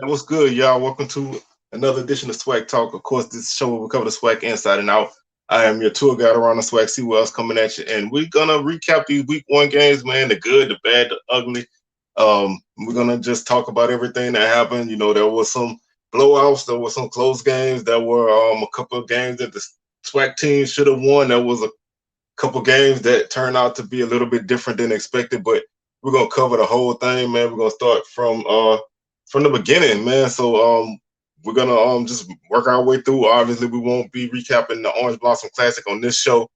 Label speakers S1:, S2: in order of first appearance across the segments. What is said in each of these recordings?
S1: What's good, y'all? Welcome to another edition of SWAC Talk. Of course, this show will cover the SWAC inside and out. I am your tour guide around the SWAC. See what else coming at you, and we're gonna recap these Week 1 games, man. The good, the bad, the ugly. We're gonna just talk about everything that happened. You know, there was some blowouts, there were some close games, there were a couple of games that the SWAC team should have won. There was a couple games that turned out to be a little bit different than expected, but we're gonna cover the whole thing, man. We're gonna start from the beginning, man. So we're gonna just work our way through. Obviously, we won't be recapping the Orange Blossom Classic on this show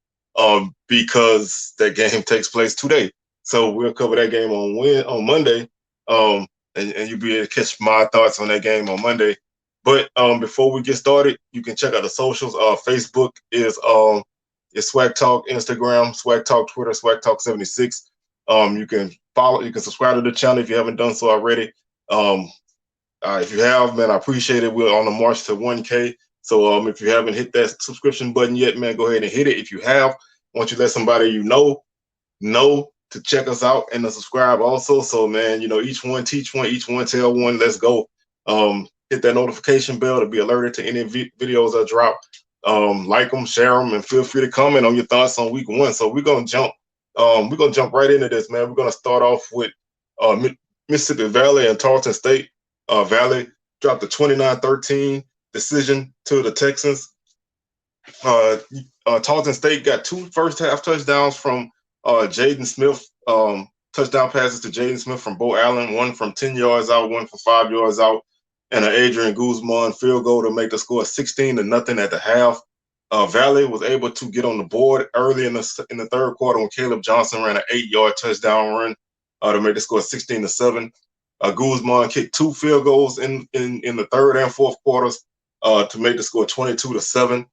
S1: because that game takes place today. So we'll cover that game on Monday, and you'll be able to catch my thoughts on that game on Monday. But before we get started, you can check out the socials. Facebook is Swag Talk, Instagram, Swag Talk, Twitter, Swag Talk 76. You can subscribe to the channel if you haven't done so already. If you have, man, I appreciate it. We're on the march to 1K. So if you haven't hit that subscription button yet, man, go ahead and hit it. If you have, I want you to let somebody you know to check us out and to subscribe also. So, man, you know, each one teach one, each one tell one. Let's go. Hit that notification bell to be alerted to any videos I drop. Like them, share them, and feel free to comment on your thoughts on Week 1. So we're gonna jump right into this, man. We're gonna start off with Mississippi Valley and Tarleton State. Valley dropped a 29-13 decision to the Texans. Tarleton State got 2 first-half touchdowns from Jaden Smith. Touchdown passes to Jaden Smith from Bo Allen, one from 10 yards out, one from 5 yards out, and an Adrian Guzman field goal to make the score 16-0 at the half. Valley was able to get on the board early in the third quarter when Caleb Johnson ran an 8-yard touchdown run to make the score 16-7. Guzman kicked 2 field goals in the third and fourth quarters to make the score 22-7.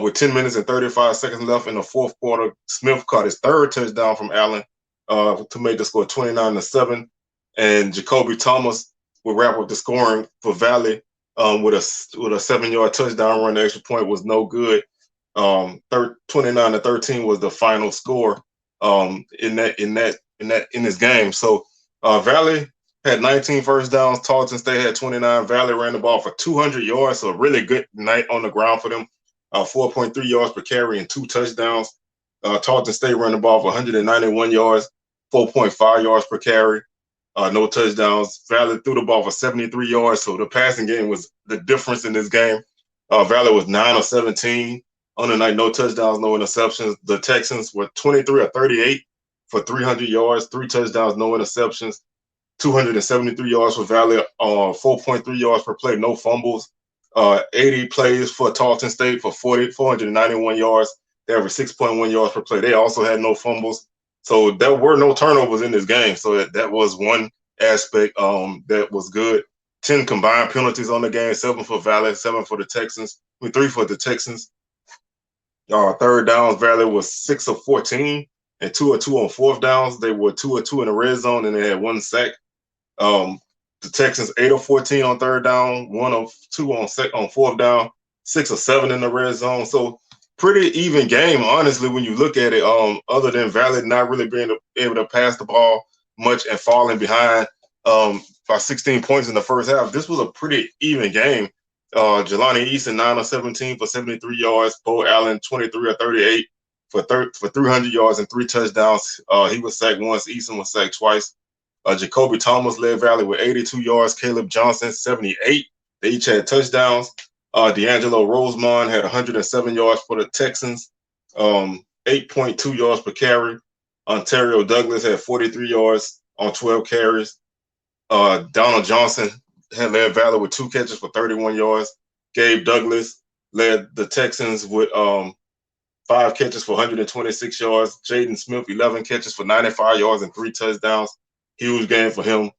S1: With 10 minutes and 35 seconds left in the fourth quarter, Smith caught his third touchdown from Allen to make the score 29-7. And Jacoby Thomas will wrap up the scoring for Valley with a 7-yard touchdown run. The extra point was no good. 29-13 was the final score in this game. So Valley had 19 first downs. Tarleton State had 29. Valley ran the ball for 200 yards, so a really good night on the ground for them. 4.3 yards per carry and 2 touchdowns. Tarleton State ran the ball for 191 yards, 4.5 yards per carry, no touchdowns. Valley threw the ball for 73 yards, so the passing game was the difference in this game. Valley was 9 of 17 on the night, no touchdowns, no interceptions. The Texans were 23 of 38 for 300 yards, 3 touchdowns, no interceptions. 273 yards for Valley, 4.3 yards per play, no fumbles. 80 plays for Tarleton State for 491 yards. They averaged 6.1 yards per play. They also had no fumbles. So there were no turnovers in this game. So that was one aspect that was good. 10 combined penalties on the game, 7 for Valley, 7 for the Texans, 3 for the Texans. Third downs, Valley was 6 of 14 and 2 of 2 on fourth downs. They were 2 of 2 in the red zone, and they had 1 sack. The Texans 8 of 14 on third down, 1 of 2 on fourth down, 6 of 7 in the red zone. So pretty even game, honestly, when you look at it. Other than Valley not really being able to pass the ball much and falling behind by 16 points in the first half, this was a pretty even game. Jelani Easton 9 of 17 for 73 yards. Bo Allen 23 of 38 for 300 yards and 3 touchdowns. He was sacked once. Easton was sacked twice. Jacoby Thomas led Valley with 82 yards. Caleb Johnson, 78. They each had touchdowns. D'Angelo Rosemond had 107 yards for the Texans, 8.2 yards per carry. Ontario Douglas had 43 yards on 12 carries. Donald Johnson had led Valley with 2 catches for 31 yards. Gabe Douglas led the Texans with 5 catches for 126 yards. Jaden Smith, 11 catches for 95 yards and 3 touchdowns. Huge game for him.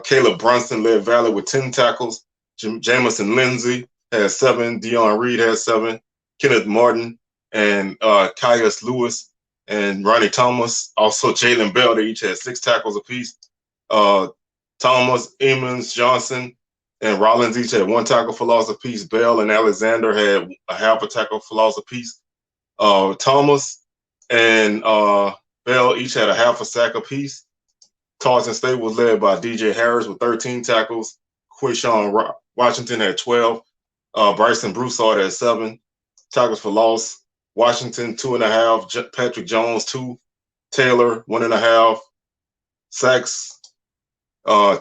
S1: Caleb Brunson led Valley with 10 tackles. Jamison Lindsay had 7. Dion Reed had 7. Kenneth Martin and Caius Lewis and Ronnie Thomas, also Jalen Bell, they each had 6 tackles apiece. Thomas, Emmons, Johnson, and Rollins each had 1 tackle for loss apiece. Bell and Alexander had a half a tackle for loss apiece. Thomas and Bell each had a half a sack apiece. Tarleton State was led by DJ Harris with 13 tackles. Quayshawn Washington had 12. Bryson Broussard had 7 tackles for loss. Washington 2.5. Patrick Jones 2. Taylor 1.5 sacks.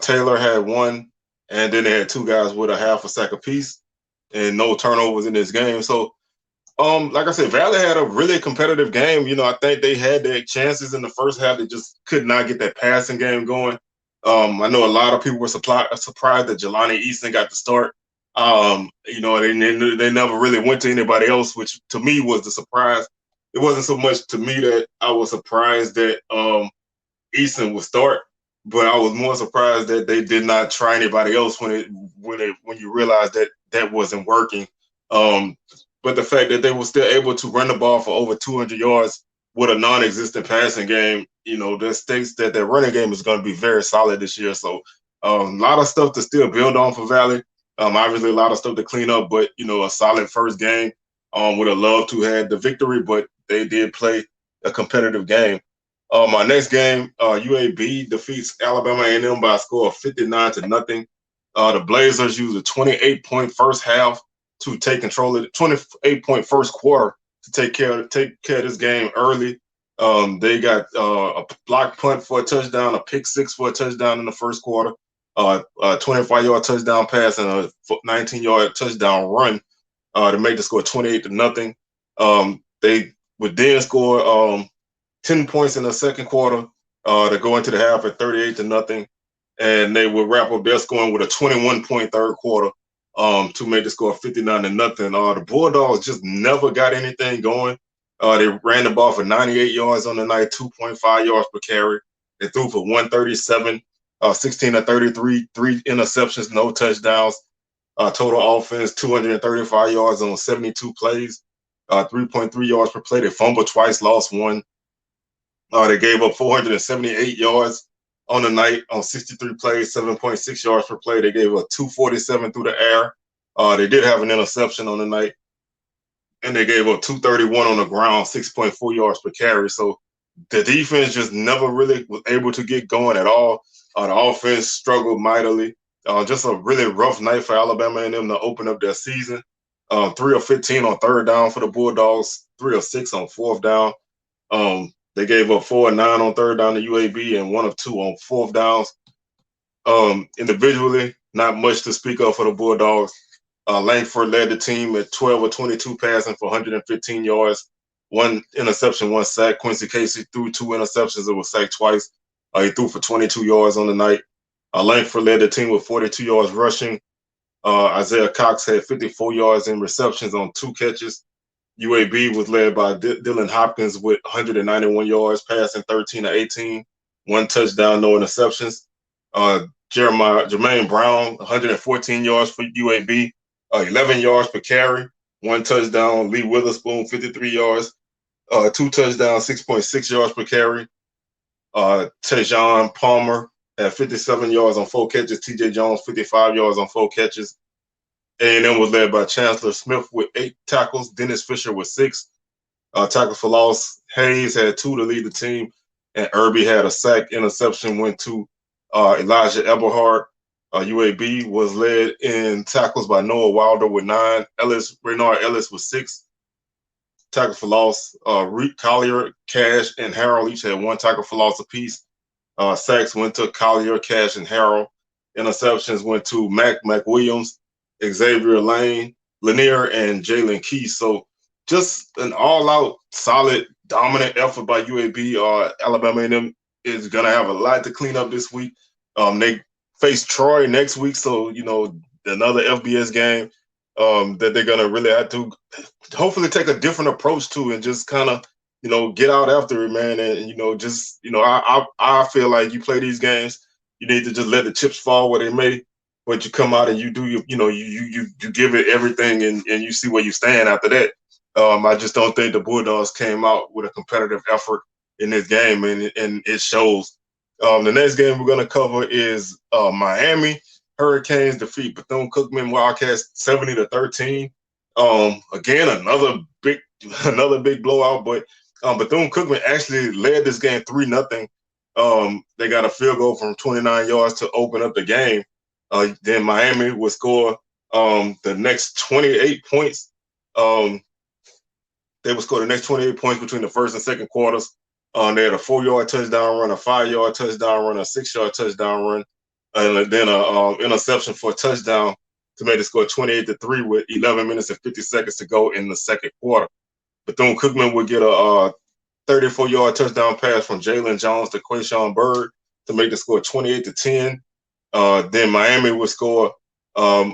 S1: Taylor had 1, and then they had 2 guys with a half a sack apiece, and no turnovers in this game. So, like I said, Valley had a really competitive game. I think they had their chances in the first half. They just could not get that passing game going. I know a lot of people were surprised that Jelani Easton got the start. They never really went to anybody else, which to me was the surprise. It wasn't so much to me that I was surprised that Easton would start, but I was more surprised that they did not try anybody else when you realize that wasn't working. But the fact that they were still able to run the ball for over 200 yards with a non-existent passing game, that states that their running game is going to be very solid this year. So a lot of stuff to still build on for Valley. Obviously, a lot of stuff to clean up, but a solid first game. Would have loved to have the victory, but they did play a competitive game. My next game, UAB defeats Alabama A&M by a score of 59-0. The Blazers used a 28-point first half to take control of the 28-point first quarter to take care of this game early. They got a block punt for a touchdown, a pick six for a touchdown in the first quarter, a 25-yard touchdown pass, and a 19-yard touchdown run to make the score 28-0. They would then score 10 points in the second quarter to go into the half at 38-0, and they would wrap up their scoring with a 21-point third quarter to make the score 59-0. The Bulldogs just never got anything going. They ran the ball for 98 yards on the night, 2.5 yards per carry. They threw for 137, 16 of 33, 3 interceptions, no touchdowns. Total offense, 235 yards on 72 plays, 3.3 yards per play. They fumbled twice, lost 1. They gave up 478 yards on the night on 63 plays, 7.6 yards per play. They gave up 247 through the air. They did have an interception on the night, and they gave up 231 on the ground, 6.4 yards per carry. So the defense just never really was able to get going at all. The offense struggled mightily. Just a really rough night for Alabama and them to open up their season. 3 of 15 on third down for the Bulldogs, 3 of 6 on fourth down. They gave up 4 of 9 on third down to UAB and 1 of 2 on fourth downs. Individually, not much to speak of for the Bulldogs. Langford led the team at 12 of 22 passing for 115 yards, 1 interception, 1 sack. Quincy Casey threw 2 interceptions and was sacked twice. He threw for 22 yards on the night. Langford led the team with 42 yards rushing. Isaiah Cox had 54 yards in receptions on 2 catches. UAB was led by Dylan Hopkins with 191 yards, passing 13 of 18, 1 touchdown, no interceptions. Jermaine Brown, 114 yards for UAB, 11 yards per carry, 1 touchdown. Lee Witherspoon, 53 yards, 2 touchdowns, 6.6 yards per carry. Tejon Palmer had 57 yards on 4 catches. TJ Jones, 55 yards on 4 catches. A&M was led by Chancellor Smith with 8 tackles. Dennis Fisher with 6 tackles for loss. Hayes had 2 to lead the team, and Irby had a sack. Interception went to Elijah Eberhard. UAB was led in tackles by Noah Wilder with 9. Renard Ellis with 6 tackles for loss. Reed Collier, Cash, and Harrell each had 1 tackle for loss apiece. Sacks went to Collier, Cash, and Harrell. Interceptions went to Mac Williams, Xavier Lanier, and Jalen Key. So just an all-out, solid, dominant effort by UAB. Alabama A&M is going to have a lot to clean up this week. They face Troy next week, so, another FBS game that they're going to really have to hopefully take a different approach to and just kind of, get out after it, man. And, I feel like you play these games, you need to just let the chips fall where they may. But you come out and you do you give it everything and you see where you stand after that. I just don't think the Bulldogs came out with a competitive effort in this game, and it shows. The next game we're going to cover is Miami Hurricanes defeat Bethune-Cookman Wildcats 70-13. Again, another big blowout, but Bethune-Cookman actually led this game 3-0. They got a field goal from 29 yards to open up the game. Then Miami would score the next 28 points. They would score the next 28 points between the first and second quarters. They had a 4-yard touchdown run, a 5-yard touchdown run, a 6-yard touchdown run, and then an interception for a touchdown to make the score 28-3 with 11 minutes and 50 seconds to go in the second quarter. Bethune-Cookman would get a 34-yard touchdown pass from Jalen Jones to Quayshawn Bird to make the score 28-10. Then Miami would score a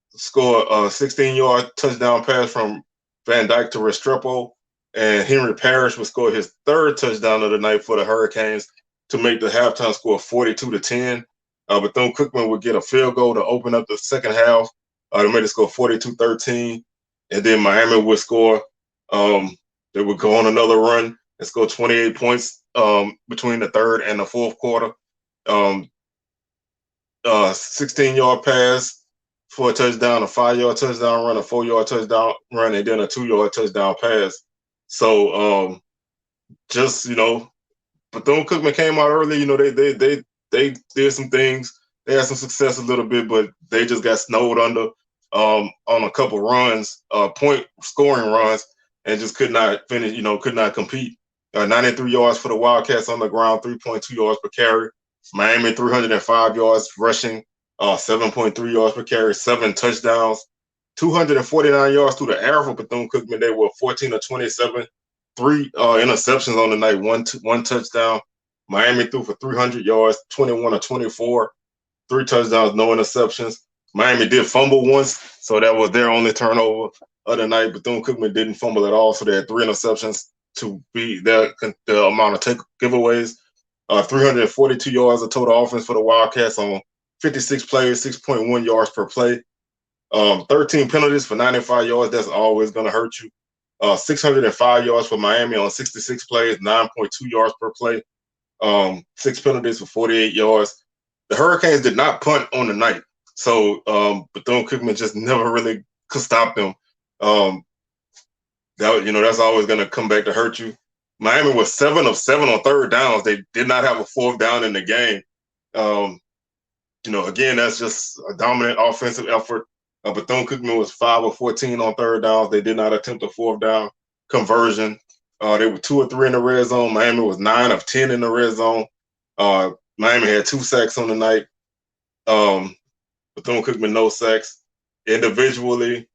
S1: 16-yard touchdown pass from Van Dyke to Restrepo, and Henry Parrish would score his third touchdown of the night for the Hurricanes to make the halftime score 42-10. Bethune-Cookman would get a field goal to open up the second half to make the score 42-13, and then Miami would score. They would go on another run and score 28 points between the third and the fourth quarter. 16-yard pass for a touchdown, a 5-yard touchdown run, a 4-yard touchdown run, and then a 2-yard touchdown pass. So just, Bethune-Cookman came out early. They did some things. They had some success a little bit, but they just got snowed under on a couple runs, point scoring runs, and just could not finish, could not compete. 93 yards for the Wildcats on the ground, 3.2 yards per carry. Miami 305 yards rushing, 7.3 yards per carry, 7 touchdowns, 249 yards through the air for Bethune-Cookman. They were 14 of 27, 3 interceptions on the night, one touchdown. Miami threw for 300 yards, 21 of 24, 3 touchdowns, no interceptions. Miami did fumble once, so that was their only turnover of the night. Bethune-Cookman didn't fumble at all, so they had 3 interceptions to be the amount of giveaways. 342 yards of total offense for the Wildcats on 56 plays, 6.1 yards per play. 13 penalties for 95 yards. That's always going to hurt you. 605 yards for Miami on 66 plays, 9.2 yards per play. 6 penalties for 48 yards. The Hurricanes did not punt on the night, so Bethune-Cookman just never really could stop them. That's always going to come back to hurt you. Miami was 7 of 7 on third downs. They did not have a fourth down in the game. Again, that's just a dominant offensive effort. Bethune-Cookman was 5 of 14 on third downs. They did not attempt a fourth down conversion. They were 2 of 3 in the red zone. Miami was 9 of 10 in the red zone. Miami had 2 sacks on the night. Bethune-Cookman, no sacks. Individually,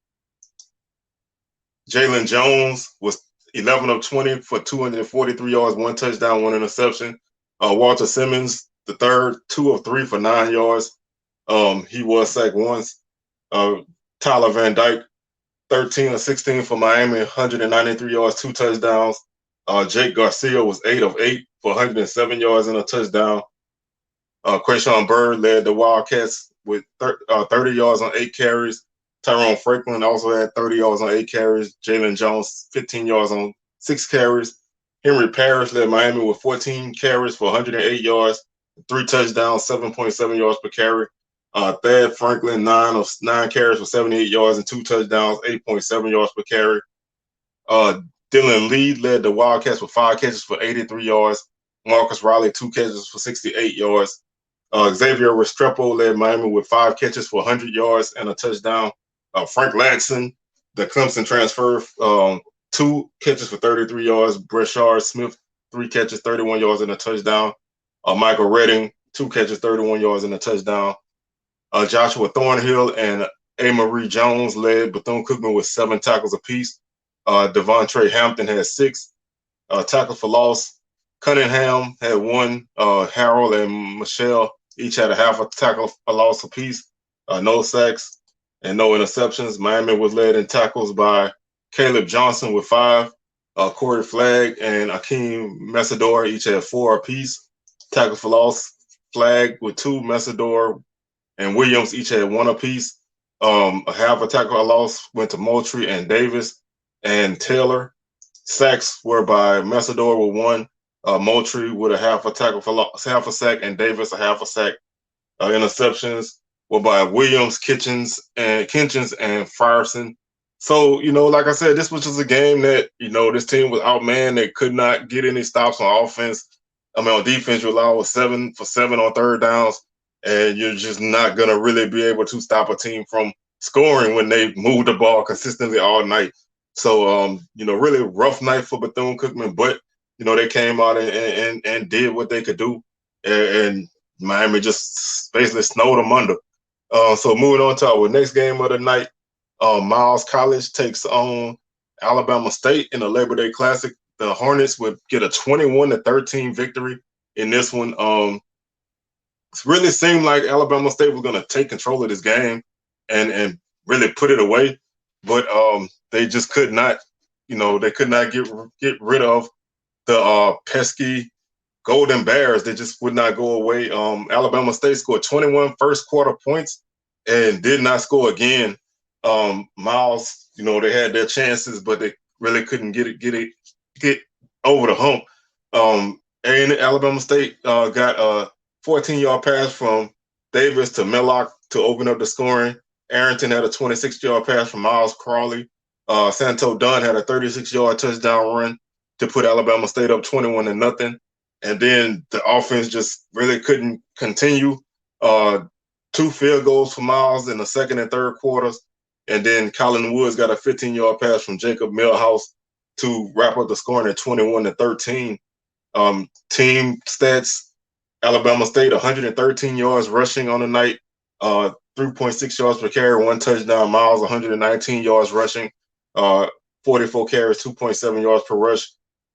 S1: Jalen Jones was 11 of 20 for 243 yards, 1 touchdown, 1 interception. Walter Simmons, the third, 2 of 3 for 9 yards. He was sacked once. Tyler Van Dyke, 13 of 16 for Miami, 193 yards, 2 touchdowns. Jake Garcia was 8 of 8 for 107 yards and a touchdown. Quayshawn Bird led the Wildcats with 30 yards on 8 carries. Tyrone Franklin also had 30 yards on 8 carries. Jalen Jones, 15 yards on 6 carries. Henry Parrish led Miami with 14 carries for 108 yards, 3 touchdowns, 7.7 yards per carry. Thad Franklin, 9 carries for 78 yards and 2 touchdowns, 8.7 yards per carry. Dylan Lee led the Wildcats with 5 catches for 83 yards. Marcus Riley, 2 catches for 68 yards. Xavier Restrepo led Miami with 5 catches for 100 yards and a touchdown. Frank Ladson, the Clemson transfer, 2 catches for 33 yards. Breshard Smith, 3 catches, 31 yards and a touchdown. Michael Redding, 2 catches, 31 yards and a touchdown. Joshua Thornhill and A. Marie Jones led Bethune-Cookman with 7 tackles apiece. Devontre Hampton had 6 tackles for loss. Cunningham had 1. Harold and Michelle each had a half a tackle for loss apiece. No sacks and no interceptions. Miami was led in tackles by Caleb Johnson with 5. Corey Flagg and Akeem Messador each had 4 apiece. Tackles for loss, Flagg with 2, Messador and Williams each had 1 apiece. A half a tackle for loss went to Moultrie and Davis and Taylor. Sacks were by Messador with 1. Moultrie with a half a tackle for loss, half a sack, and Davis a half a sack. Interceptions were by Williams, Kitchens, and Frierson. So, like I said, this was just a game that, this team was outmanned. They could not get any stops on offense. On defense, Lau was 7 for 7 on third downs. and you're just not gonna really be able to stop a team from scoring when they move the ball consistently all night. So, really rough night for Bethune-Cookman, but they came out and did what they could do, and Miami just basically snowed them under. So moving on to our next game of the night, Miles College takes on Alabama State in the Labor Day Classic. The Hornets would get a 21-13 victory in this one. It really seemed like Alabama State was going to take control of this game and really put it away, but they just could not. They could not get rid of the pesky Golden Bears. They just would not go away. Alabama State scored 21 first quarter points and did not score again. Miles, they had their chances, but they really couldn't get over the hump. And Alabama State got a 14-yard pass from Davis to Millock to open up the scoring. Arrington had a 26-yard pass from Miles Crawley. Santo Dunn had a 36-yard touchdown run to put Alabama State up 21-0. And then the offense just really couldn't continue. 2 field goals for Miles in the second and third quarters. And then Colin Woods got a 15-yard pass from Jacob Millhouse to wrap up the scoring at 21-13. Team stats, Alabama State, 113 yards rushing on the night, 3.6 yards per carry, 1 touchdown. Miles, 119 yards rushing, 44 carries, 2.7 yards per rush.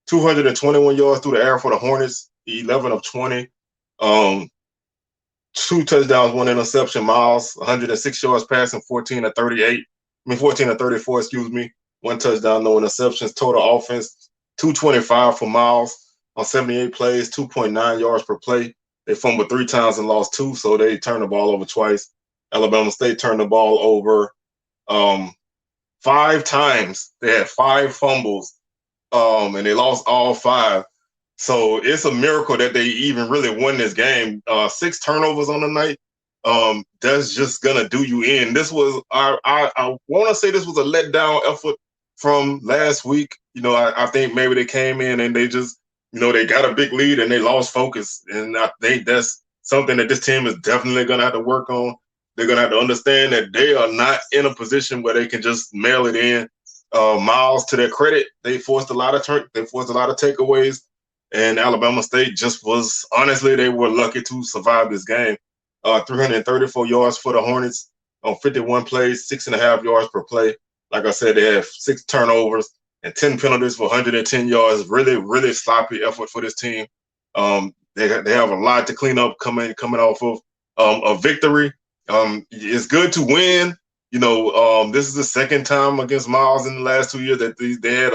S1: 221 yards through the air for the Hornets, 11 of 20. 2 touchdowns, 1 interception. Miles, 106 yards passing, 14 of 34, excuse me. 1 touchdown, no interceptions. Total offense, 225 for Miles on 78 plays, 2.9 yards per play. They fumbled 3 times and lost 2, so they turned the ball over twice. Alabama State turned the ball over 5 times. They had 5 fumbles. And they lost all 5. So it's a miracle that they even really won this game. 6 turnovers on the night. That's just gonna do you in. This was I want to say this was a letdown effort from last week. I think maybe they came in and they just they got a big lead and they lost focus. And I think that's something that this team is definitely gonna have to work on. They're gonna have to understand that they are not in a position where they can just mail it in. Miles, to their credit, they forced a lot of takeaways, and Alabama State just was honestly they were lucky to survive this game. 334 yards for the Hornets on 51 plays, 6.5 yards per play. Like I said, they had 6 turnovers and 10 penalties for 110 yards. Really, really sloppy effort for this team. They have a lot to clean up coming off of a victory. It's good to win. This is the second time against Miles in the last 2 years that they had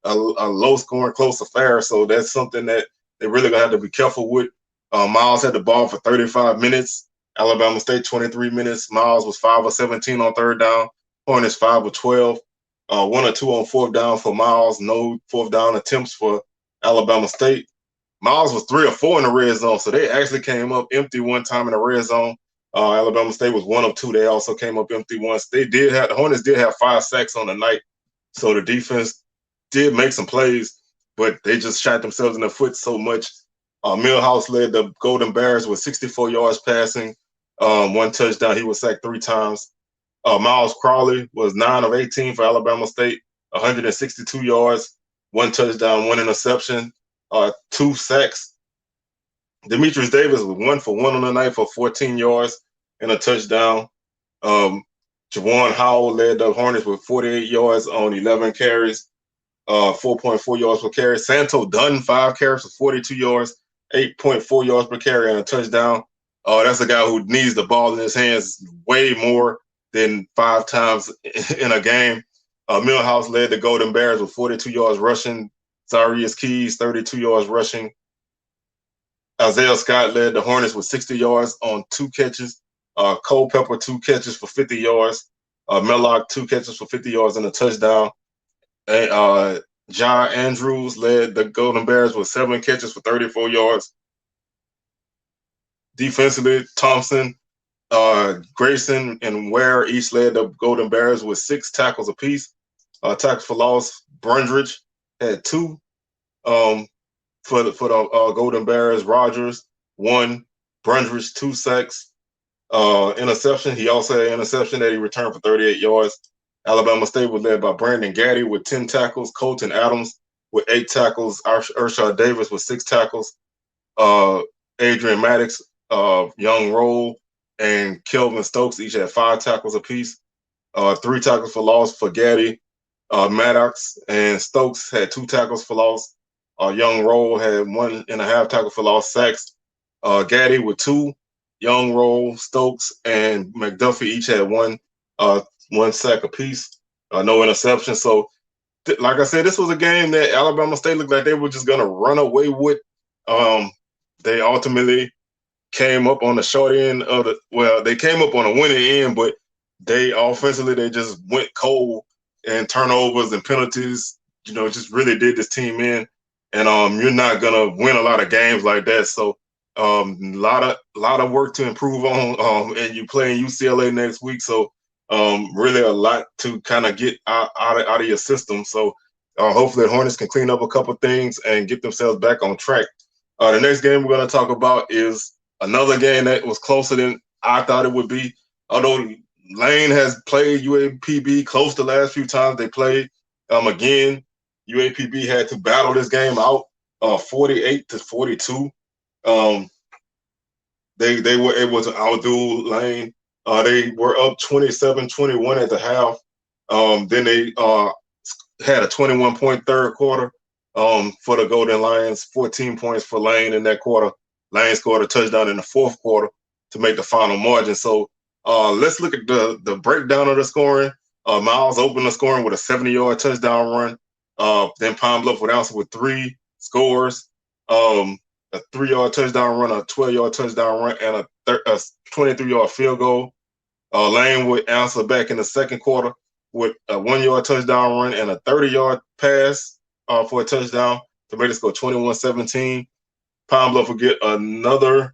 S1: a low-scoring, close affair. So that's something that they really gonna have to be careful with. Miles had the ball for 35 minutes. Alabama State 23 minutes. Miles was 5 of 17 on third down. Hornets 5 of 12. 1 or 2 on fourth down for Miles. No fourth down attempts for Alabama State. Miles was 3 or 4 in the red zone, so they actually came up empty one time in the red zone. Alabama State was 1 of 2. They also came up empty once. The Hornets did have 5 sacks on the night, so the defense did make some plays, but they just shot themselves in the foot so much. Millhouse led the Golden Bears with 64 yards passing, 1 touchdown. He was sacked 3 times. Miles Crawley was 9 of 18 for Alabama State, 162 yards, 1 touchdown, 1 interception, 2 sacks. Demetrius Davis was 1 for 1 on the night for 14 yards and a touchdown. Jawan Howell led the Hornets with 48 yards on 11 carries, 4.4 yards per carry. Santo Dunn, 5 carries for 42 yards, 8.4 yards per carry and a touchdown. That's a guy who needs the ball in his hands way more than 5 times in a game. Millhouse led the Golden Bears with 42 yards rushing. Zarius Keys, 32 yards rushing. Isaiah Scott led the Hornets with 60 yards on 2 catches. Culpepper, 2 catches for 50 yards. Mellock, 2 catches for 50 yards and a touchdown. And Ja Andrews led the Golden Bears with 7 catches for 34 yards. Defensively, Thompson, Grayson, and Ware each led the Golden Bears with 6 tackles apiece. Tackles for loss, Brundridge had 2. For the Golden Bears, Rogers 1, Brundridge, 2 sacks, interception. He also had an interception that he returned for 38 yards. Alabama State was led by Brandon Gaddy with 10 tackles, Colton Adams with 8 tackles, Urshad Davis with 6 tackles, Adrian Maddox, Young Roll, and Kelvin Stokes each had 5 tackles apiece. 3 tackles for loss for Gaddy. Maddox and Stokes had 2 tackles for loss. Young Roll had 1.5 tackle for loss sacks. Gaddy with 2. Young Roll, Stokes, and McDuffie each had 1 sack apiece. No interception. So, like I said, this was a game that Alabama State looked like they were just going to run away with. They ultimately came up on the short end of they came up on a winning end, but they offensively, they just went cold, and turnovers and penalties, just really did this team in. And you're not gonna win a lot of games like that. So a lot of work to improve on. And you playing UCLA next week, so really a lot to kind of get out of your system. So hopefully the Hornets can clean up a couple things and get themselves back on track. The next game we're going to talk about is another game that was closer than I thought it would be. Although Lane has played UAPB close the last few times they played. Again, UAPB had to battle this game out 48-42. They were able to outdo Lane. They were up 27-21 at the half. Then they had a 21-point third quarter for the Golden Lions, 14 points for Lane in that quarter. Lane scored a touchdown in the fourth quarter to make the final margin. So let's look at the breakdown of the scoring. Miles opened the scoring with a 70-yard touchdown run. Then Pine Bluff would answer with 3 scores, a 3-yard touchdown run, a 12-yard touchdown run, and a 23-yard field goal. Lane would answer back in the second quarter with a 1-yard touchdown run and a 30-yard pass for a touchdown to make the score 21-17. Pine Bluff would get another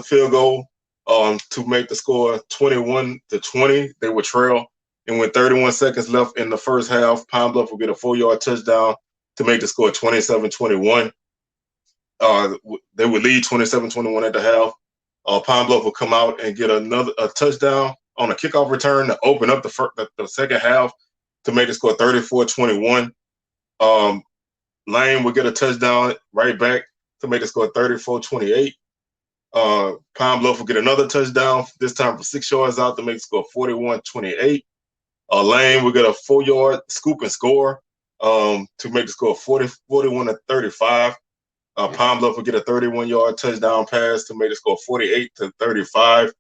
S1: field goal to make the score 21-20. They would trail, and with 31 seconds left in the first half, Pine Bluff would get a 4-yard touchdown to make the score 27-21. They would lead 27-21 at the half. Pine Bluff would come out and get a touchdown on a kickoff return to open up the second half to make the score 34-21. Lane would get a touchdown right back to make the score 34-28. Pine Bluff will get another touchdown, this time for 6 yards out to make the score 41-28. Lane will get a 4-yard scoop and score to make the score 41-35. Pine Bluff will get a 31-yard touchdown pass to make the score 48-35.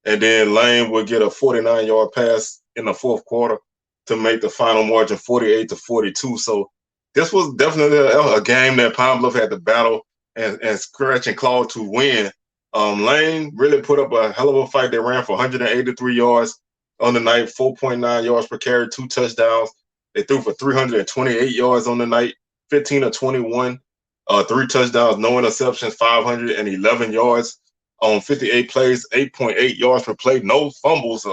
S1: And then Lane will get a 49-yard pass in the fourth quarter to make the final margin 48-42. So this was definitely a game that Pine Bluff had to battle and scratch and claw to win. Lane really put up a hell of a fight. They ran for 183 yards on the night, 4.9 yards per carry, 2 touchdowns. They threw for 328 yards on the night, 15-21, 3 touchdowns, no interceptions, 511 yards on 58 plays, 8.8 yards per play, no fumbles.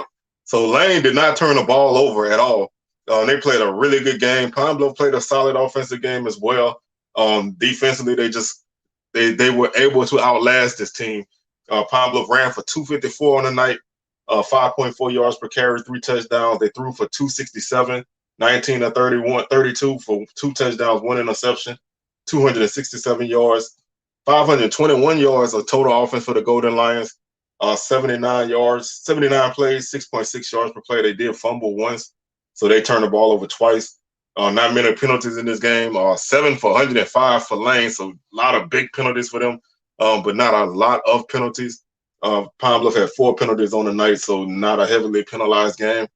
S1: So Lane did not turn the ball over at all. They played a really good game. Pine Bluff played a solid offensive game as well. Defensively, they were able to outlast this team. Pine Bluff ran for 254 on the night, 5.4 yards per carry, 3 touchdowns. They threw for 267, 19-32 for 2 touchdowns, 1 interception, 267 yards, 521 yards of total offense for the Golden Lions. 79 plays, 6.6 yards per play. They did fumble once, so they turned the ball over twice. Not many penalties in this game. 7 for 105 for Lane, so a lot of big penalties for them, but not a lot of penalties. Pine Bluff had 4 penalties on the night, so not a heavily penalized game.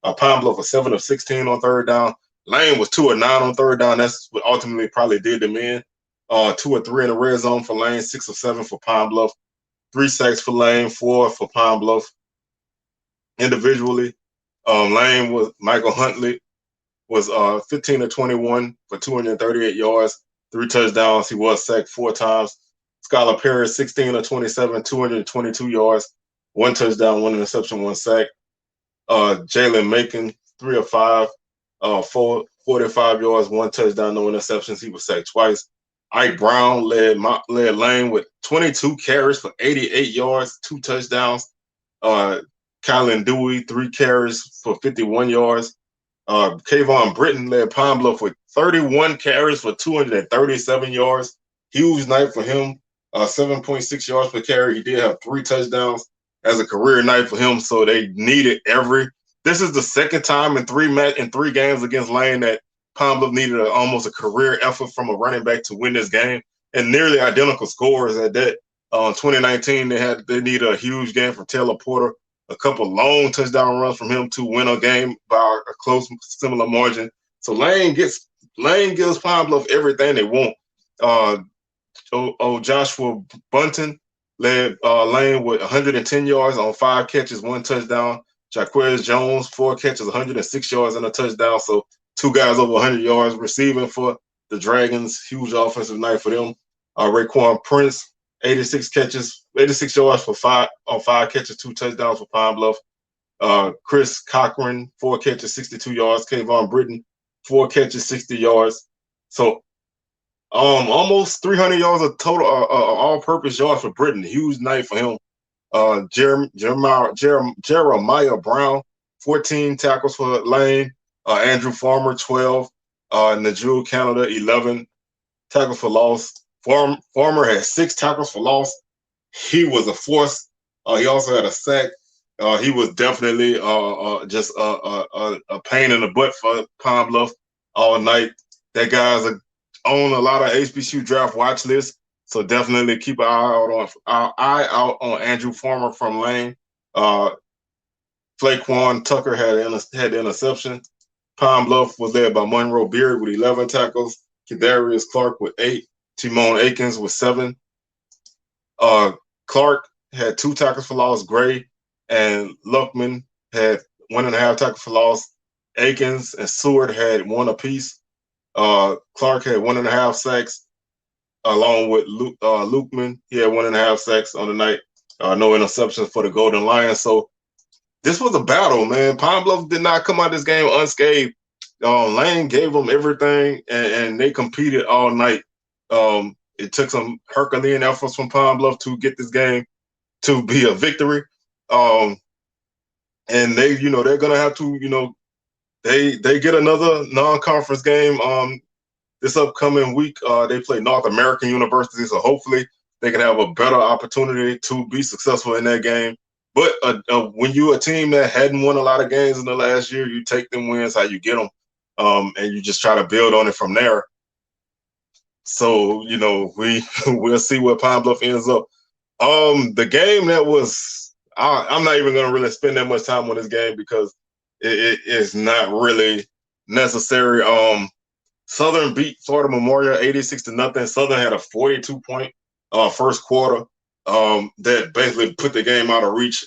S1: Pine Bluff was 7 of 16 on third down. Lane was 2 of 9 on third down. That's what ultimately probably did them in. 2 of 3 in the red zone for Lane, 6 of 7 for Pine Bluff. 3 sacks for Lane, 4 for Pine Bluff. Individually, Michael Huntley was 15-21 for 238 yards, 3 touchdowns. He was sacked 4 times. Skylar Perry, 16-27, 222 yards, 1 touchdown, 1 interception, 1 sack. Jalen Macon, 3 of 5, 45 yards, 1 touchdown, no interceptions. He was sacked twice. Ike Brown led Lane with 22 carries for 88 yards, 2 touchdowns. Kylan Dewey, 3 carries for 51 yards. Kayvon Britton led Pine Bluff with 31 carries for 237 yards. Huge night for him. 7.6 yards per carry. He did have 3 touchdowns as a career night for him. So they needed every. This is the second time in three games against Lane that Pine Bluff needed almost a career effort from a running back to win this game, and nearly identical scores at that. 2019, they needed a huge game from Taylor Porter, a couple long touchdown runs from him to win a game by a close, similar margin. So Lane gives Pine Bluff everything they want. Joshua Bunton led Lane with 110 yards on 5 catches, 1 touchdown. Jaquez Jones, 4 catches, 106 yards and a touchdown. So 2 guys over 100 yards receiving for the Dragons. Huge offensive night for them. Raekwon Prince, 86 yards for 5 catches, 2 touchdowns for Pine Bluff. Chris Cochran, 4 catches, 62 yards. Kayvon Britton, 4 catches, 60 yards. So almost 300 yards of total all-purpose yards for Britton. Huge night for him. Jeremiah Brown, 14 tackles for Lane. Andrew Farmer, 12. Najul Canada, 11 tackles for loss. Farmer had 6 tackles for loss. He was a force. He also had a sack. He was definitely just a pain in the butt for Pine Bluff all night. That guy's on a lot of HBCU draft watch lists, so definitely keep an eye out on Andrew Farmer from Lane. Flaquan Tucker had the interception. Pine Bluff was led by Monroe Beard with 11 tackles. Kadarius Clark with 8. Timon Akins with 7. Clark had 2 tackles for loss. Gray and Luckman had 1.5 tackles for loss. Akins and Seward had 1 apiece. Clark had 1.5 sacks, along with Lukeman. He had 1.5 sacks on the night. No interceptions for the Golden Lions. So this was a battle, man. Pine Bluff did not come out this game unscathed. Lane gave them everything, and they competed all night. It took some Herculean efforts from Pine Bluff to get this game to be a victory. And they're gonna have to, they get another non-conference game this upcoming week. They play North American University, so hopefully they can have a better opportunity to be successful in that game. But when you're a team that hadn't won a lot of games in the last year, you take them wins how you get them, and you just try to build on it from there. So we'll see where Pine Bluff ends up. The game that was, I'm not even gonna really spend that much time on this game because it is not really necessary. Southern beat Florida Memorial 86-0. Southern had a 42-point first quarter that basically put the game out of reach.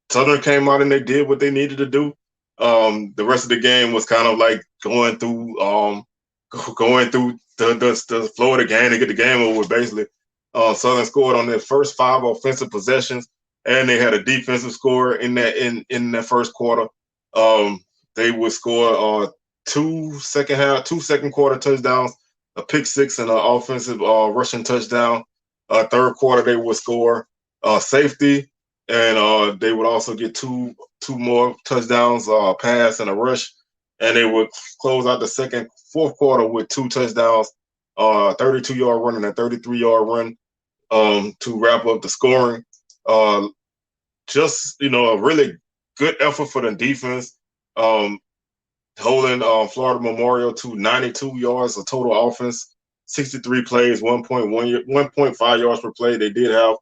S1: Southern came out and they did what they needed to do. The rest of the game was kind of like going through the flow of the game to get the game over with, basically. Southern scored on their first 5 offensive possessions, and they had a defensive score in that first quarter. They would score 2 second quarter touchdowns, a pick 6, and an offensive rushing touchdown. Third quarter they would score safety, and they would also get two more touchdowns, pass and a rush, and they would close out the fourth quarter with 2 touchdowns, 32-yard run and a 33-yard run to wrap up the scoring. A really good effort for the defense, holding Florida Memorial to 92 yards of total offense, 63 plays, 1.5 yards per play. They did have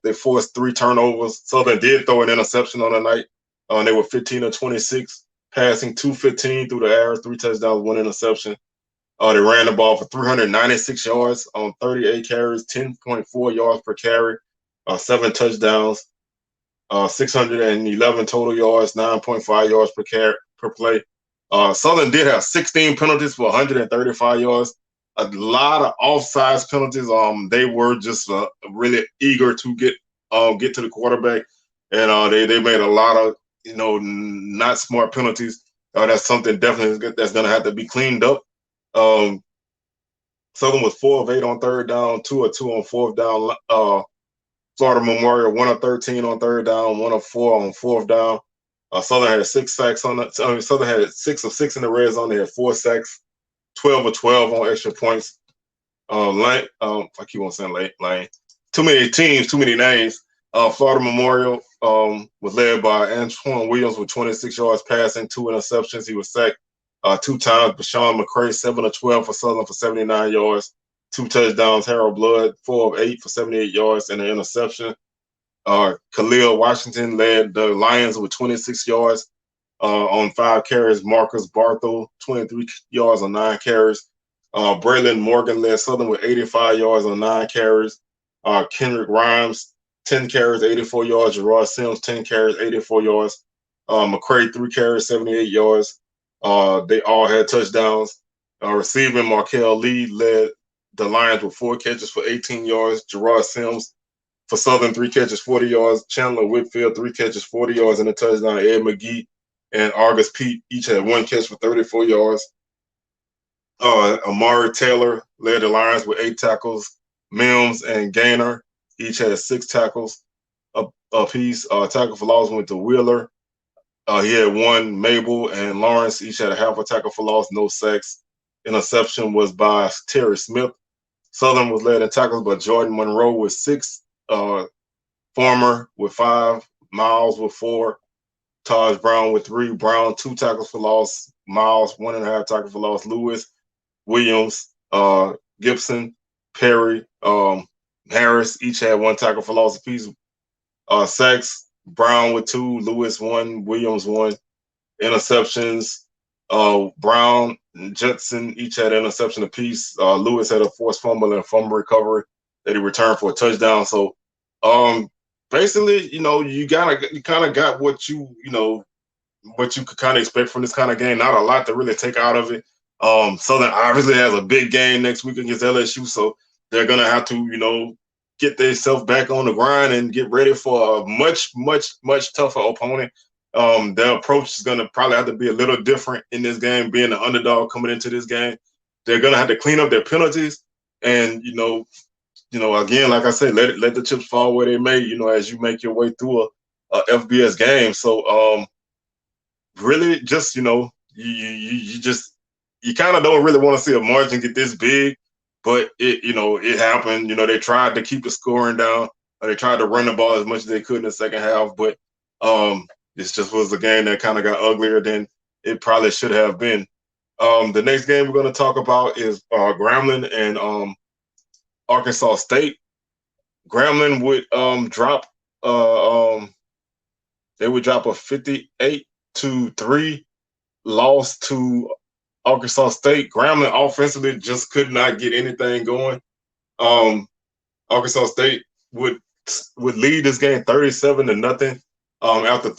S1: they forced 3 turnovers. Southern did throw an interception on the night. They were 15 of 26, passing 215 through the air, 3 touchdowns, 1 interception. They ran the ball for 396 yards on 38 carries, 10.4 yards per carry, 7 touchdowns, 611 total yards, 9.5 yards per play. Southern did have 16 penalties for 135 yards. A lot of offsides penalties. They were just really eager to get to the quarterback, and they made a lot of not smart penalties. That's something definitely that's going to have to be cleaned up. Um, Southern was 4 of 8 on third down, 2 of 2 on fourth down. Florida Memorial 1 of 13 on third down, 1 of 4 on fourth down. Southern had 6 sacks on the. Southern had 6 of 6 in the red zone. They had 4 sacks, 12 of 12 on extra points. Lane, I keep on saying Lane. Too many teams, too many names. Florida Memorial was led by Antoine Williams with 26 yards passing, 2 interceptions. He was sacked 2 times. Bashawn McCray, 7 of 12 for Southern for 79 yards, 2 touchdowns. Harold Blood, 4 of 8 for 78 yards and an interception. Khalil Washington led the Lions with 26 yards on 5 carries. Marcus Barthel, 23 yards on 9 carries. Braylon Morgan led Southern with 85 yards on 9 carries. Kendrick Rhymes, 10 carries, 84 yards. Gerard Sims, 10 carries, 84 yards. McCray, 3 carries, 78 yards. They all had touchdowns. Receiving, Markel Lee led the Lions with 4 catches for 18 yards. Gerard Sims for Southern, 3 catches, 40 yards. Chandler Whitfield, 3 catches, 40 yards and a touchdown. Ed McGee and Argus Pete each had 1 catch for 34 yards. Amari Taylor led the Lions with 8 tackles. Mims and Gaynor each had 6 tackles apiece. Tackle for loss went to Wheeler. He had 1. Mabel and Lawrence each had a half a tackle for loss, no sacks. Interception was by Terry Smith. Southern was led in tackles by Jordan Monroe with 6. Farmer with 5. Miles with 4. Taj Brown with 3. Brown, 2 tackles for loss. Miles, 1.5 tackles for loss. Lewis, Williams, Gibson, Perry, Harris each had 1 tackle for loss apiece. Sacks, Brown with 2, Lewis 1, Williams 1. Interceptions, Brown and Judson each had an interception apiece. Lewis had a forced fumble and a fumble recovery that he returned for a touchdown. So basically, you kind of got what you could kind of expect from this kind of game. Not a lot to really take out of it. Southern obviously has a big game next week against LSU, so they're gonna have to, get themselves back on the grind and get ready for a much, much, much tougher opponent. Their approach is gonna probably have to be a little different in this game, being the underdog coming into this game. They're gonna have to clean up their penalties, and again, like I said, let the chips fall where they may. As you make your way through a FBS game. So really, just you kind of don't really want to see a margin get this big, but it happened. They tried to keep the scoring down. They tried to run the ball as much as they could in the second half, but this just was a game that kind of got uglier than it probably should have been. The next game we're going to talk about is Grambling and Arkansas State. Grambling would drop they would drop a 58-3 loss to Arkansas State. Grambling offensively just could not get anything going. Arkansas State would lead this game 37-0 after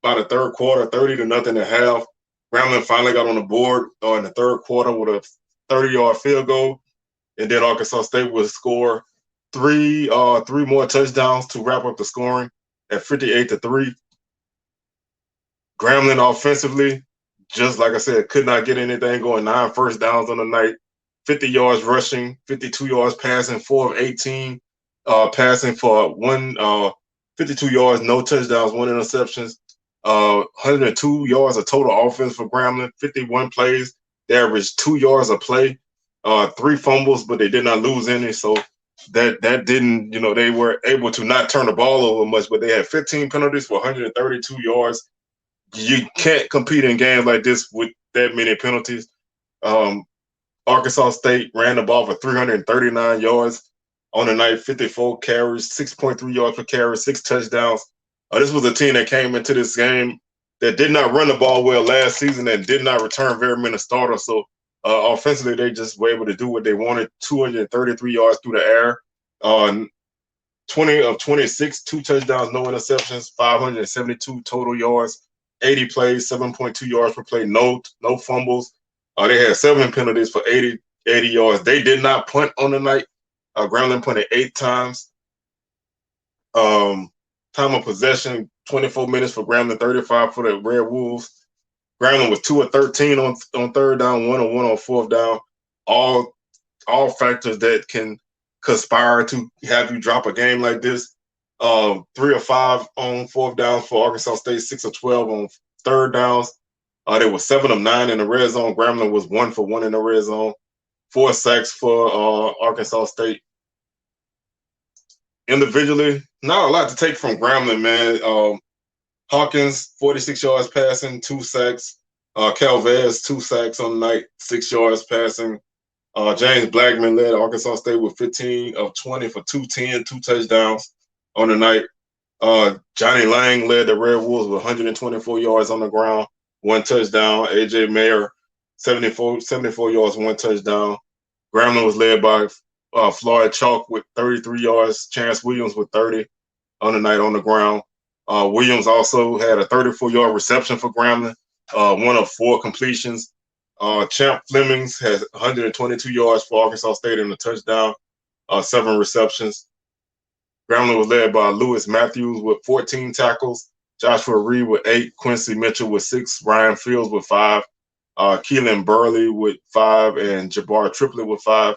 S1: by the third quarter, 30-0 at half. Grambling finally got on the board in the third quarter with a 30-yard field goal, and then Arkansas State would score three more touchdowns to wrap up the scoring at 58-3. Grambling offensively, just like I said, could not get anything going. 9 first downs on the night, 50 yards rushing, 52 yards passing, 4 of 18 passing for 52 yards, no touchdowns, 1 interceptions, 102 yards of total offense for Grambling, 51 plays. They averaged 2 yards a play, 3 fumbles, but they did not lose any. So that didn't, they were able to not turn the ball over much, but they had 15 penalties for 132 yards. You can't compete in games like this with that many penalties. Arkansas State ran the ball for 339 yards on the night, 54 carries, 6.3 yards per carry, 6 touchdowns. This was a team that came into this game that did not run the ball well last season and did not return very many starters. So offensively, they just were able to do what they wanted, 233 yards through the air. 20 of 26, 2 touchdowns, no interceptions, 572 total yards. 80 plays, 7.2 yards per play, no fumbles. They had 7 penalties for 80 yards. They did not punt on the night. Grambling punted 8 times. Time of possession, 24 minutes for Grambling, 35 for the Red Wolves. Grambling was 2 of 13 on third down, 1 of 1 on fourth down. All factors that can conspire to have you drop a game like this. 3 of 5 on fourth down for Arkansas State, 6 of 12 on third downs. They were 7 of 9 in the red zone. Grambling was 1 for 1 in the red zone. 4 sacks for Arkansas State. Individually, not a lot to take from Grambling, man. Hawkins, 46 yards passing, 2 sacks. Calvez, 2 sacks on the night, 6 yards passing. James Blackman led Arkansas State with 15 of 20 for 210, 2 touchdowns on the night. Johnny Lang led the Red Wolves with 124 yards on the ground, 1 touchdown. AJ Mayer, 74 yards, 1 touchdown. Grambling was led by Floyd Chalk with 33 yards. Chance Williams with 30 on the night on the ground. Williams also had a 34-yard reception for Grambling, 1 of 4 completions. Champ Flemings has 122 yards for Arkansas State and a touchdown, 7 receptions. Grambling was led by Lewis Matthews with 14 tackles, Joshua Reed with 8, Quincy Mitchell with 6, Ryan Fields with 5, Keelan Burley with 5, and Jabbar Triplett with 5.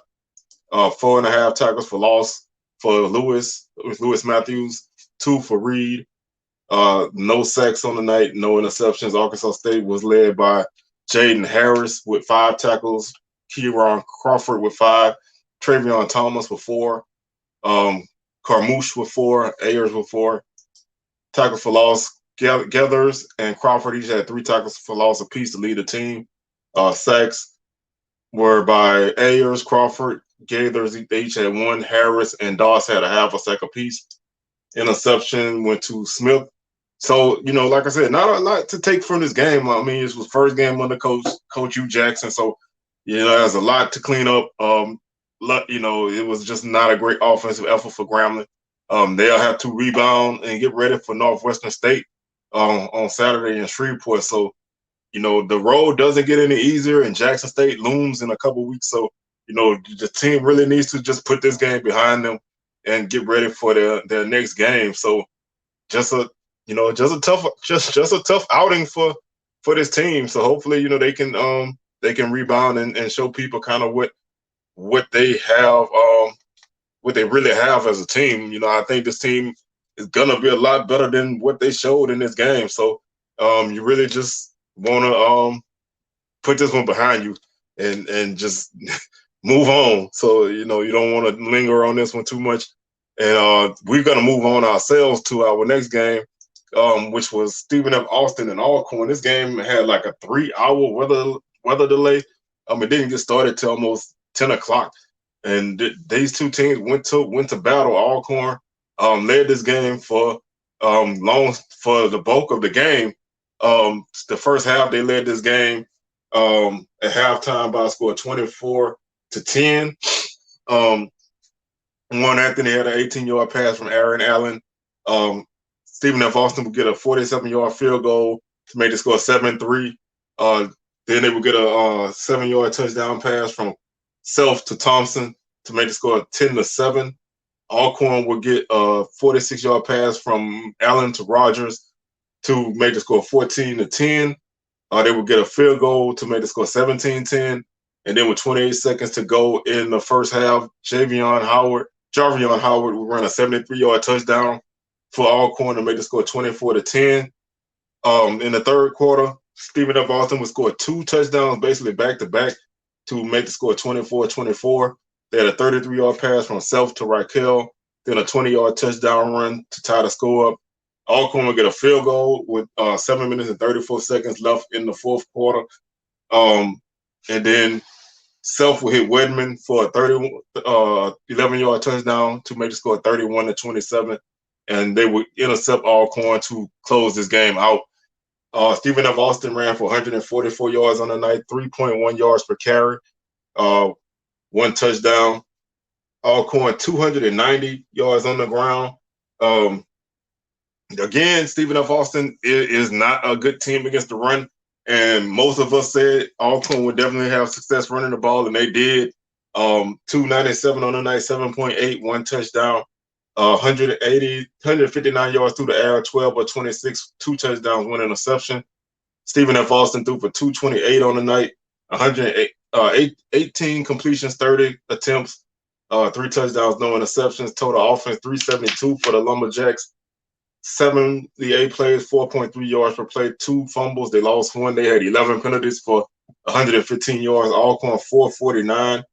S1: 4.5 tackles for loss for Lewis Matthews, 2 for Reed. No sacks on the night, no interceptions. Arkansas State was led by Jaden Harris with 5 tackles, Kieron Crawford with 5, Travion Thomas with 4, Carmouche with 4, Ayers with 4. Tackles for loss, Gathers and Crawford each had 3 tackles for loss apiece to lead the team. Sacks were by Ayers, Crawford, Gathers, they each had 1. Harris and Doss had a half a sack apiece. Interception went to Smith. So, like I said, not a lot to take from this game. I mean, this was first game under Coach Hugh Jackson. So, there's a lot to clean up. It was just not a great offensive effort for Grambling. They'll have to rebound and get ready for Northwestern State on Saturday in Shreveport. So, the road doesn't get any easier, and Jackson State looms in a couple weeks. So, the team really needs to just put this game behind them and get ready for their next game. So, just a tough outing for this team. So hopefully, they can rebound and show people kind of what they have, what they really have as a team. I think this team is gonna be a lot better than what they showed in this game. So you really just wanna put this one behind you and just move on. So you don't want to linger on this one too much. And we're gonna move on ourselves to our next game, which was Stephen F. Austin and Alcorn. This game had like a 3-hour weather delay. It didn't get started till almost 10 o'clock. And these two teams went to battle. Alcorn led this game for the bulk of the game. The first half they led this game at halftime by a score of 24-10. Warren Anthony had an 18-yard pass from Aaron Allen. Stephen F. Austin would get a 47-yard field goal to make the score 7-3. Then they would get a 7-yard touchdown pass from Self to Thompson to make the score 10-7. Alcorn would get a 46-yard pass from Allen to Rogers to make the score 14-10. They would get a field goal to make the score 17-10. And then with 28 seconds to go in the first half, Jarvion Howard would run a 73-yard touchdown for Alcorn to make the score 24-10. In the third quarter, Stephen F. Austin would score 2 touchdowns basically back-to-back to make the score 24-24. They had a 33-yard pass from Self to Raquel, then a 20-yard touchdown run to tie the score up. Alcorn would get a field goal with 7 minutes and 34 seconds left in the fourth quarter. And then Self will hit Wedman for a 11-yard touchdown to make the score 31-27. And they would intercept Alcorn to close this game out. Stephen F. Austin ran for 144 yards on the night, 3.1 yards per carry, 1 touchdown. Alcorn 290 yards on the ground. Again, Stephen F. Austin is not a good team against the run. And most of us said Alcorn would definitely have success running the ball, and they did. 297 on the night, 7.8, 1 touchdown, 159 yards through the air, 12 or 26, 2 touchdowns, 1 interception. Stephen F. Austin threw for 228 on the night, 18 completions, 30 attempts, 3 touchdowns, no interceptions. Total offense 372 for the Lumberjacks. 78 plays, 4.3 yards per play, 2 fumbles. They lost 1. They had 11 penalties for 115 yards. Alcorn 449.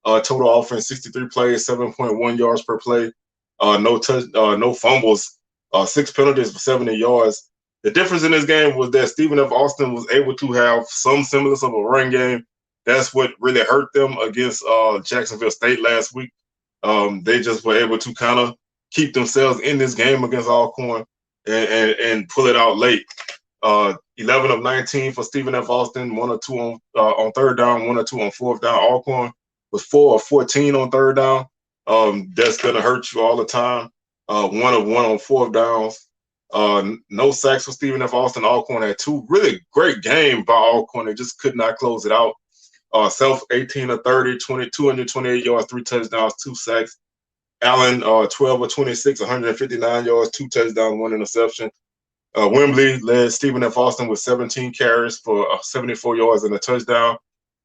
S1: Total offense 63 plays, 7.1 yards per play. No fumbles. 6 penalties for 70 yards. The difference in this game was that Stephen F. Austin was able to have some semblance of a run game. That's what really hurt them against Jacksonville State last week. They just were able to kind of keep themselves in this game against Alcorn and pull it out late. 11 of 19 for Stephen F. Austin, 1 or 2 on third down, 1 or 2 on fourth down. Alcorn was 4 of 14 on third down. That's going to hurt you all the time. 1 of 1 on fourth downs. No sacks for Stephen F. Austin. Alcorn had 2 really great games by Alcorn. They just could not close it out. Self 18 of 30, 228 yards, 3 touchdowns, 2 sacks. Allen 12 of 26, 159 yards, 2 touchdowns, 1 interception. Wembley led Stephen F. Austin with 17 carries for 74 yards and a touchdown.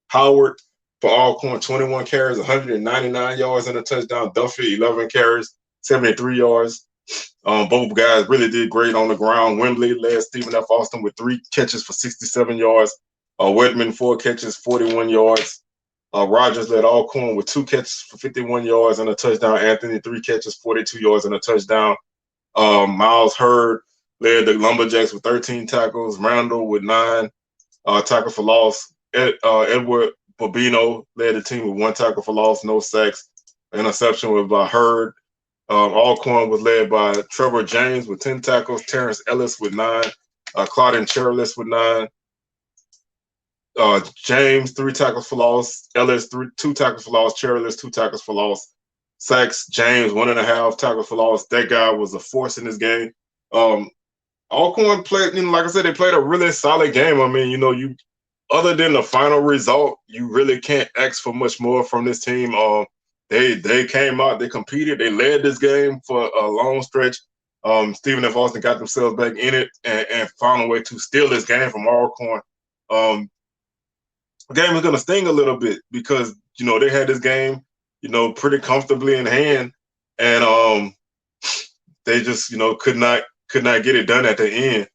S1: Howard for Alcorn 21 carries, 199 yards and a touchdown. Duffy 11 carries, 73 yards. Both guys really did great on the ground. Wembley led Stephen F. Austin with 3 catches for 67 yards. Wedman 4 catches, 41 yards. Rogers led Alcorn with 2 catches for 51 yards and a touchdown. Anthony 3 catches, 42 yards and a touchdown. Miles Hurd led the Lumberjacks with 13 tackles. Randall with 9 tackles for loss. Edward Bobino led the team with 1 tackle for loss, no sacks. Interception was by Hurd. Alcorn was led by Trevor James with 10 tackles. Terrence Ellis with 9. Claudine Cherlis with 9. James 3 tackles for loss. Ellis 2 tackles for loss. Cherlis 2 tackles for loss. Sacks James 1.5 tackles for loss. That guy was a force in this game. Alcorn played, like I said, they played a really solid game. I mean, you other than the final result, you really can't ask for much more from this team. They came out, they competed, they led this game for a long stretch. Stephen F. Austin got themselves back in it and found a way to steal this game from Alcorn. The game was going to sting a little bit because, they had this game, pretty comfortably in hand. And they just, could not get it done at the end.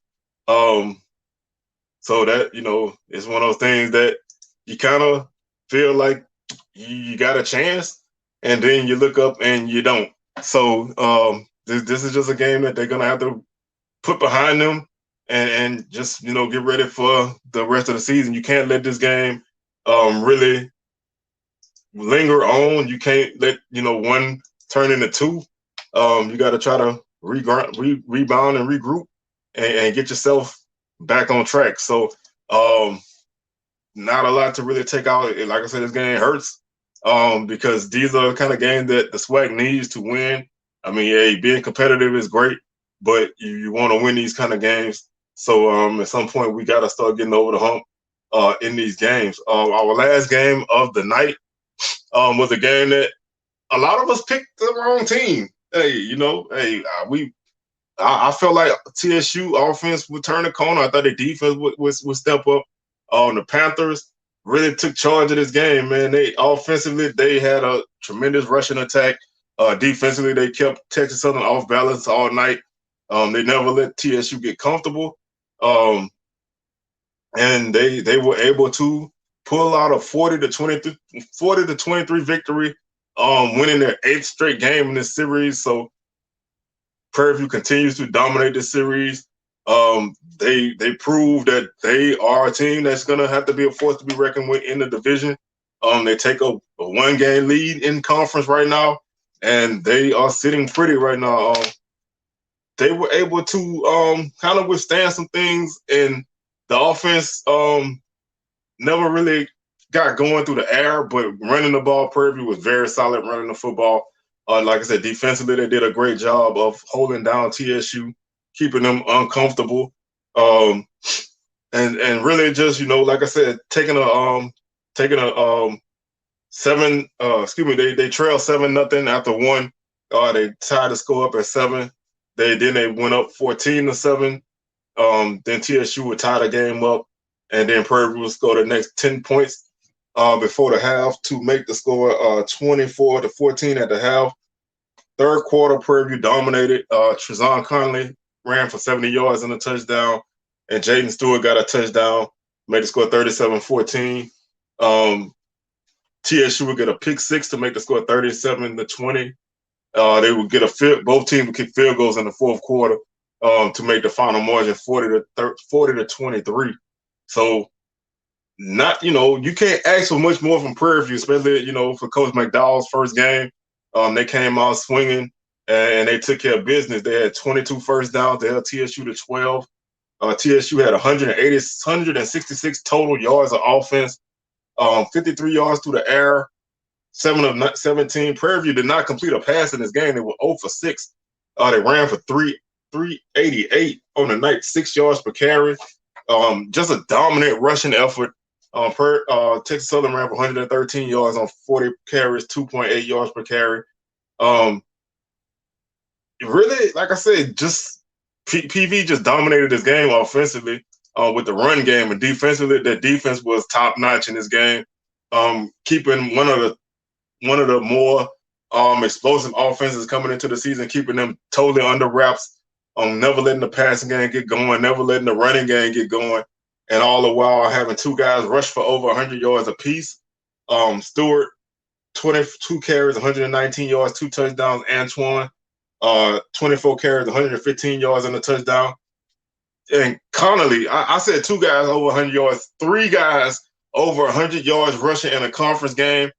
S1: So that, it's one of those things that you kind of feel like you got a chance, and then you look up and you don't. So this is just a game that they're going to have to put behind them and just, get ready for the rest of the season. You can't let this game really linger on. You can't let, 1 turn into 2. You got to try to rebound and regroup and get yourself back on track. So not a lot to really take out. Like I said, this game hurts because these are the kind of games that the SWAC needs to win. I mean, being competitive is great, but you want to win these kind of games. So at some point, we got to start getting over the hump in these games. Our last game of the night was a game that a lot of us picked the wrong team. I felt like TSU offense would turn the corner. I thought their defense would step up. The Panthers really took charge of this game, man. Offensively, they had a tremendous rushing attack. Defensively, they kept Texas Southern off balance all night. They never let TSU get comfortable. And they were able to pull out a 40 to 23 victory, winning their 8th straight game in this series. So Prairie View continues to dominate this series. They prove that they are a team that's going to have to be a force to be reckoned with in the division. They take a 1-game lead in conference right now, and they are sitting pretty right now. They were able to kind of withstand some things, and the offense never really got going through the air, but running the ball, Prairie View was very solid running the football. Like I said, defensively, they did a great job of holding down TSU, keeping them uncomfortable, and really just, like I said, taking a 7. They trailed 7-0 after 1. They tied the score up at 7. Then they went up 14-7. Then TSU would tie the game up. and then Prairie View would score the next 10 points before the half to make the score 24-14 at the half. Third quarter, Prairie View dominated. Trezon Conley ran for 70 yards and a touchdown, and Jaden Stewart got a touchdown, made the score 37-14. TSU would get a pick six to make the score 37-20. They would get both teams would kick field goals in the fourth quarter to make the final margin 40-23. So, not you can't ask for much more from Prairie View, especially for Coach McDowell's first game. They came out swinging and they took care of business. They had 22 first downs. They held TSU to 12. TSU had 166 total yards of offense, 53 yards through the air, 7 of 17. Prairie View did not complete a pass in this game. They were 0 for 6. They ran for 388 on the night, 6 yards per carry. Just a dominant rushing effort. Texas Southern ran for 113 yards on 40 carries, 2.8 yards per carry. Really, like I said, just PV just dominated this game offensively with the run game, and defensively, the defense was top notch in this game, keeping one of the more explosive offenses coming into the season, keeping them totally under wraps, never letting the passing game get going, never letting the running game get going, and all the while having two guys rush for over 100 yards apiece. Stewart, 22 carries, 119 yards, 2 touchdowns. Antoine, 24 carries, 115 yards and a touchdown. And Connolly, I said 2 guys over 100 yards, 3 guys over 100 yards rushing in a conference game.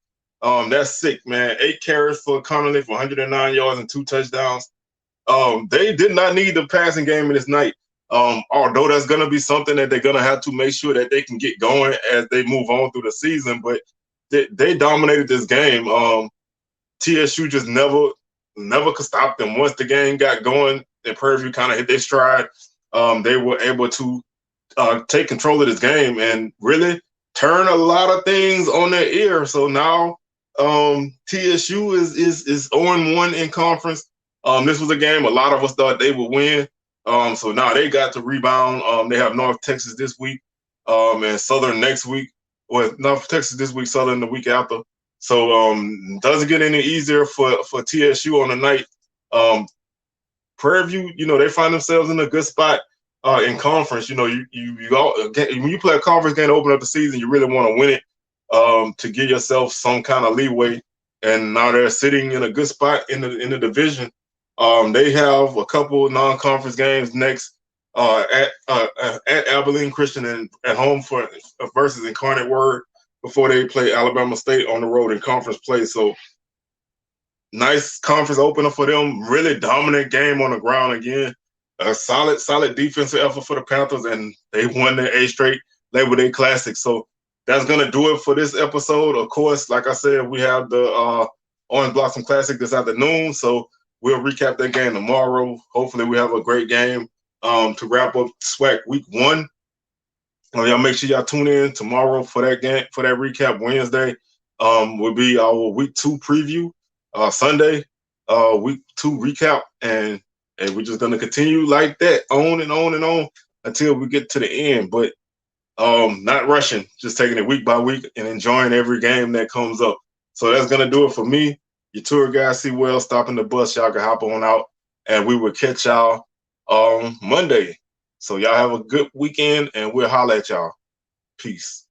S1: That's sick, man. 8 carries for Connolly for 109 yards and 2 touchdowns. They did not need the passing game in this night. Although that's going to be something that they're going to have to make sure that they can get going as they move on through the season. But they dominated this game. TSU just never could stop them. Once the game got going and Prairie View kind of hit their stride, they were able to take control of this game and really turn a lot of things on their ear. So now TSU is 0-1 in conference. This was a game a lot of us thought they would win. So now they got to rebound. They have North Texas this week and Southern next week. Well, North Texas this week, Southern the week after. So doesn't get any easier for TSU on the night. Prairie View, they find themselves in a good spot in conference. You when you play a conference game to open up the season, you really want to win it to give yourself some kind of leeway. And now they're sitting in a good spot in the division. They have a couple non-conference games next at Abilene Christian and at home versus Incarnate Word before they play Alabama State on the road in conference play. So nice conference opener for them. Really dominant game on the ground again. A solid defensive effort for the Panthers, and they won their 8th straight Labor Day Classic. So that's going to do it for this episode. Of course, like I said, we have the Orange Blossom Classic this afternoon, so we'll recap that game tomorrow. Hopefully we have a great game to wrap up SWAC Week 1. Y'all make sure y'all tune in tomorrow for that game, for that recap. Wednesday will be our Week 2 preview. Sunday, Week 2 recap, and we're just going to continue like that, on and on and on until we get to the end. But not rushing, just taking it week by week and enjoying every game that comes up. So that's going to do it for me. Your tour guide, C-Well, stopping the bus. Y'all can hop on out, and we will catch y'all Monday. So y'all have a good weekend, and we'll holler at y'all. Peace.